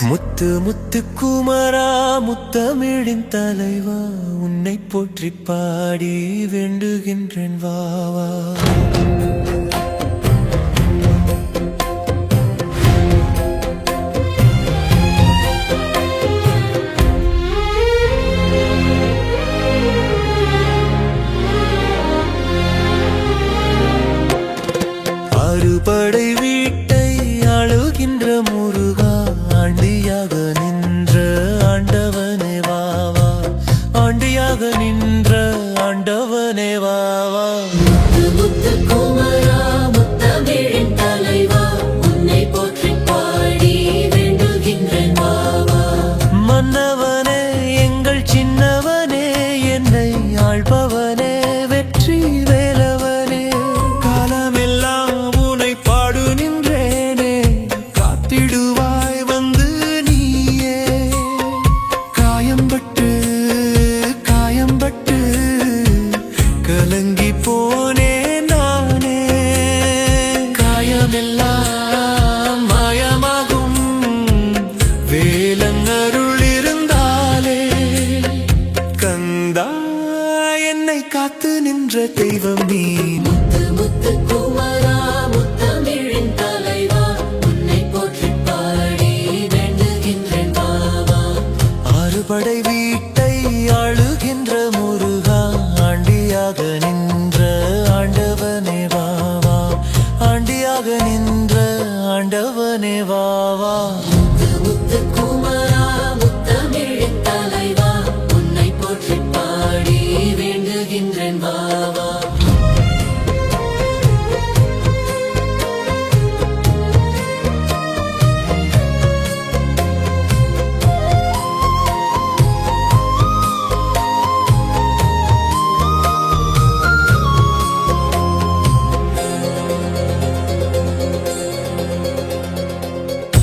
முத்து முத்து குமரா முத்தமிழின் தலைவா, உன்னை போற்றி பாடி வேண்டுகின்றேன் வாவா. அறுபடை வீட்டை ஆளுகின்ற முருகா, ஆண்டியாக நின்ற ஆண்டவனே வாவா, ஆண்டியாக நின்ற ஆண்டவனே வாவா. முத்து முத்து குமரா முத்தமிழின் தலைவா, உன்னை போற்றி பாடி வேண்டுகின்றேன் வாவா. மன்னவனே எங்கள் சின்னவனே, என்னை ஆள்பவனே வெற்றி வேலவனே, காலமெல்லாம் உனை பாடு நின்றேனே, காத்திடுவாய் வந்து நீயே. காயம்பட்டு காயம்பட்டு கலங்கி போனே நானே, காயமெல்லாம் மாயமாகும் வேலங்கருள் இருந்தாலே. கந்தா என்னை காத்து நின்ற தெய்வம் நீ. முத்து முத்து குமரா முத்தமிழின் தலைவா, உன்னை போற்றி பாடி வேண்டுகின்றேன் வாவா. அறுபடை வீட்டை ஆளுகின்ற முருகா, ஆண்டியாக நின்ற ஆண்டவனே வாவா, ஆண்டியாக நின்ற ஆண்டவனே வாவா. முத்து முத்து குமரா முத்தமிழின் தலைவா, உன்னை போற்றி பாடி வேண்டுகின்றேன் வாவா.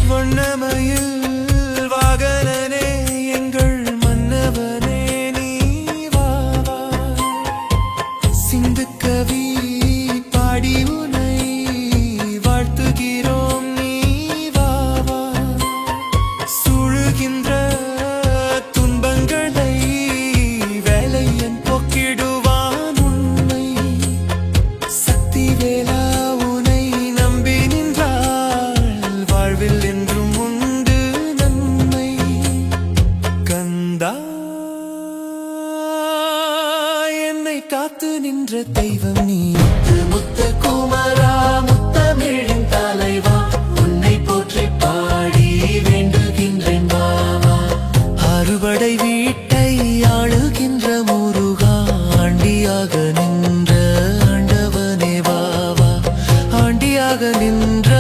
வண்ணமயில் வாகனனே எங்கள் மன்னவனே நீ வாவா, சிந்து கவி பாடி உனை வாழ்த்துகிறோம் நீ வாவா. சூழுகின்ற துன்பங்களை வேலையன் போக்கிடுவான் உன்னை, சக்தி வேலா உனை நம்பி நின்றால் வாழ்வில் என்றும் உண்டு நன்மை. கந்தா என்னை காத்து நின்ற தெய்வம் நீ. முத்து முத்து குமரா முத்தமிழின் தலைவா, உன்னை போற்றி பாடி வேண்டுகின்றேன் வாவா. அறுபடை வீட்டை ஆளுகின்ற முருகா, ஆண்டியாக நின்ற ஆண்டவனே வாவா, ஆண்டியாக நின்ற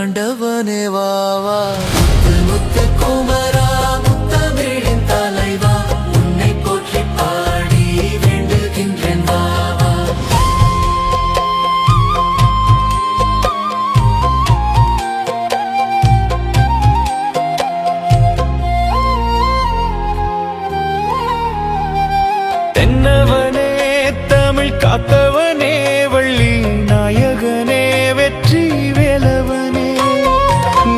ஆண்டவனே வாவா. முத்து முத்து குமரா முத்தமிழின் தலைவா, உன்னை போற்றி பாடி வேண்டுகின்றேன் வாவா. தென்னவனே தமிழ் காத்தவனே, வள்ளி நாயகனே வெற்றி வேலவனே,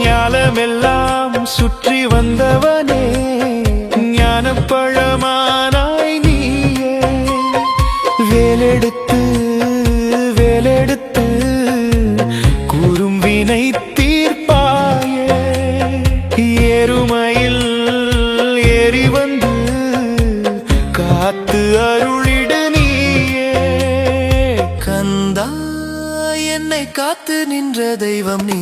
ஞாலமெல்லாம் சுற்றி வந்தவனே, ஞானப்பழமானாய் நீயே. வேலெடுத்து வேலெடுத்து கூறும் வினை தீர்ப்பாயே, ஏறுமையில் ஏறி வந்து காத்து அருளிடு நீயே. கந்தா என்னை காத்து நின்ற தெய்வம் நீ.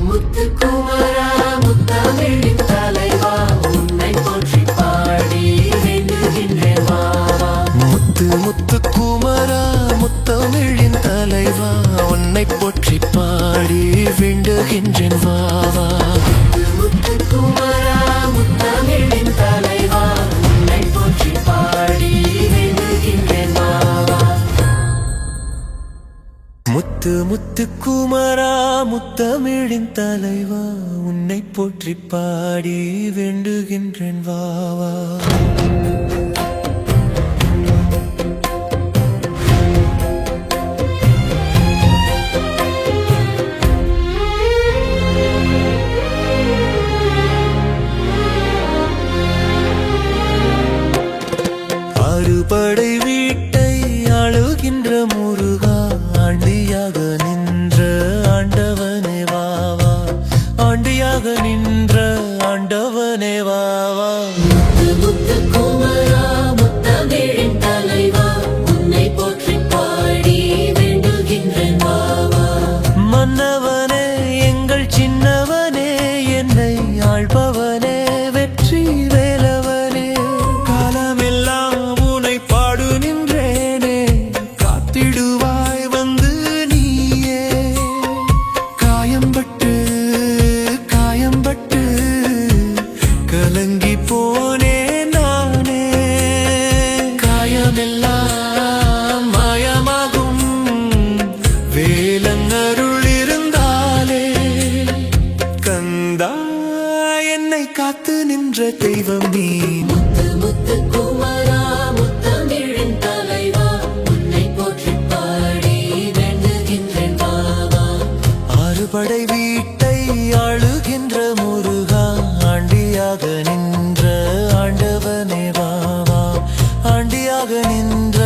முத்து முத்து குமரா முத்தமிழின் தலைவா, உன்னை போற்றி பாடி வேண்டுகின்றேன் வாவா. முத்து முத்து குமரா முத்தமிழின் தலைவா, உன்னை போற்றி பாடி வேண்டுகின்றேன் வாவா. முத்து முத்து குமரா முத்தமிழின் தலைவா, உன்னை போற்றி பாடி வேண்டுகின்றேன் வாவா. முத்து முத்து குமரா முத்தமிழின் தலைவா, உன்னை போற்றி பாடி வேண்டுகின்றேன் வாவா. ஆண்டவனே வா வா. முத்து முத்து குமரா முத்தமிழின் தலைவா உன்னை போற்றி பாடி வேண்டுகின்றேன் வா வா. மன்னவனே எங்கள் சின்னவனே என்னை ஆள்பவனே வெற்றி வேலவனே. காலமெல்லாம் உனை பாடு நின்றேனே காத்திடுவாய் வந்து நீயே. காயம்பட்டு காயம்பட்டு கலங்கி போனே நானே. காயமெல்லாம் மாயமாகும் வேலங்கருள் இருந்தாலே. கந்தா என்னை காத்து நின்ற தெய்வம் நீ. முத்து முத்து குமரா முத்தமிழின் தலைவா உன்னை போற்றி பாடி வேண்டுகின்றேன் வா வா. ஆறுபடை வீட்டை ஆளுகின்ற முருகா ஆண்டியாக நின்ற ஆண்டவனே வா வா. ஆண்டியாக நின்ற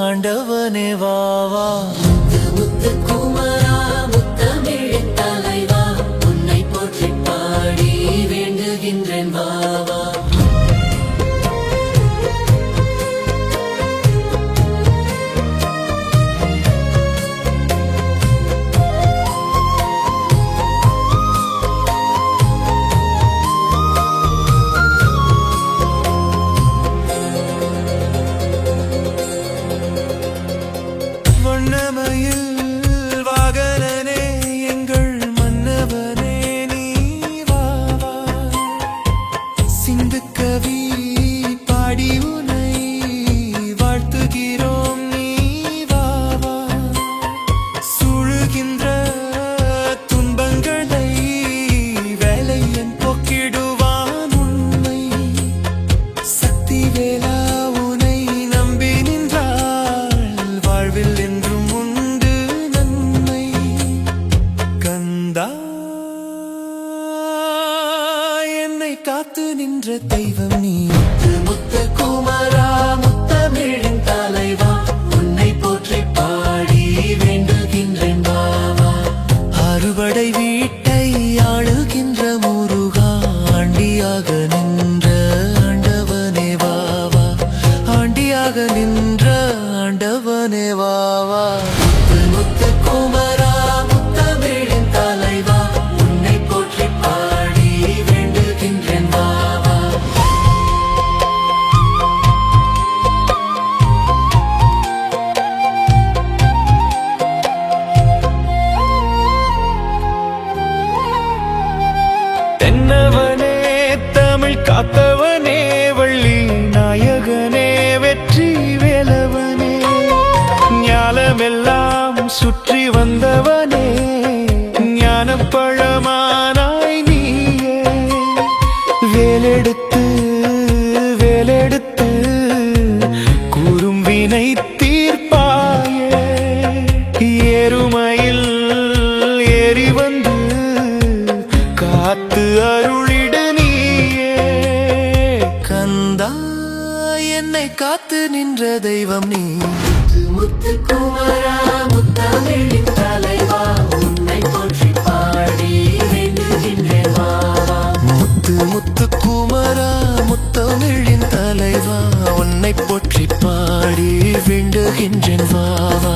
ஆண்டவனே வா வா. முத்து முத்து குமரா முத்தமிழின் தலைவா உன்னை போற்றி பாடி வேண்டுகின்றேன் வா வா. வண்ணமயில் வாகனனே எங்கள் மன்னவனே நீ வா வா. சிந்து கவி பாடி உனை வாழ்த்துகிறோம் நீ வா வா. சூழுகின்ற துன்பங்களை வேலையன் போக்கிடுவான் உண்மை. சக்தி வேலா உனை நம்பி நின்றால் வாழ்வில் என்றும் உண்டு நன்மை. கந்தா என்னை காத்து நின்ற தெய்வம் நீ. முத்து முத்து குமரா முத்தமிழின் தலைவா உன்னை போற்றி பாடி வேண்டுகின்றேன் வா வா. அறுபடை வீட்டை ஆளுகின்ற முருகா ஆண்டியாக நின்ற ஆண்டவனே வா வா. ஆண்டியாக நின்ற ஆண்டவனே வா வா. முத்து முத்து குமரா முத்தமிழின் தலைவா உன்னை போற்றி பாடி வேண்டுகின்றேன் வா வா. தென்னவனே தமிழ் காத்தவனே வள்ளி நாயகனே வெற்றி வேலவனே. ஞானமெல்லாம் சுற்றி வந்தவனே ஞானப்பழமானாய் நீயே. வேலெடுத்து வேலெடுத்து கூறும் வினை தீர்ப்பாயே. ஏறுமையில் ஏறி வந்து காத்து அருளிடு நீயே. கந்தா என்னை காத்து நின்ற தெய்வம் நீ. முத்து முத்து குமரா முத்தமிழின் தலைவா உன்னை போற்றி பாடி வேண்டுகின்றேன் வா வா. முத்து முத்து குமரா முத்தமிழின் தலைவா உன்னை போற்றி பாடி வேண்டுகின்றேன் வா வா.